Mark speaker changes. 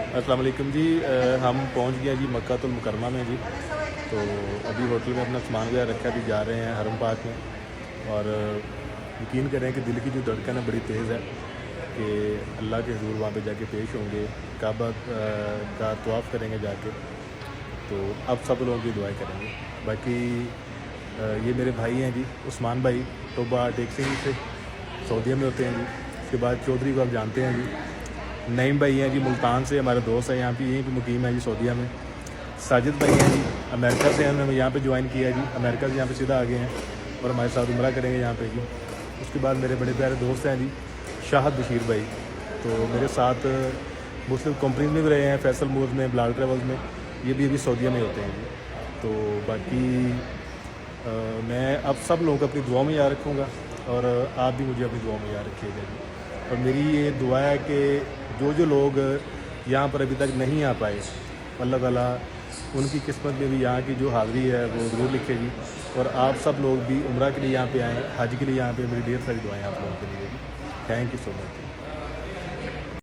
Speaker 1: अस्सलाम वालेकुम जी। हम पहुंच गए जी मक्का मुकरमा में जी। तो अभी होटल में अपना सामान वगैरह रखा भी जा रहे हैं हरम पाक में। और यकीन करें कि दिल की जो धड़कन है बड़ी तेज़ है कि अल्लाह के हुजूर वहाँ पे जाके पेश होंगे, काबा का तवाफ़ करेंगे जाके। तो अब सब लोग भी दुआएं करेंगे। बाकी ये मेरे भाई हैं जी, उस्मान भाई टोबा टेक सिंह से सऊदीया में होते हैं जी। उसके बाद चौधरी को आप जानते हैं जी। नईम भाई हैं जी, मुल्तान से हमारे दोस्त हैं, यहाँ पे यहीं पे मुकीम है जी सऊदीया में। साजिद भाई हैं जी, अमेरिका से उन्होंने यहाँ पे ज्वाइन किया है जी, अमेरिका से यहाँ पे सीधा आ गए हैं और हमारे साथ उम्रा करेंगे यहाँ पे जी। उसके बाद मेरे बड़े प्यारे दोस्त हैं जी, शाहद बशीर भाई, तो मेरे साथ मुस्लिम कंपनीज में भी रहे हैं, फैसल मूव में, ब्लाड ट्रेवल्स में, ये भी अभी सऊदीया में होते हैं जी। तो बाकी मैं अब सब लोगों को अपनी दुआ में याद रखूँगा और आप भी मुझे अपनी दुआ में याद रखिएगा जी। और मेरी ये दुआ है कि जो लोग यहाँ पर अभी तक नहीं आ पाए, अल्लाह ताला उनकी किस्मत में भी यहाँ की जो हाज़िरी है वो ज़रूर लिखे जी। और आप सब लोग भी उम्रा के लिए यहाँ पे आएँ, हज के लिए यहाँ पे, मेरी ढेर सारी दुआएं आप लोगों के लिए जी। Thank you so much.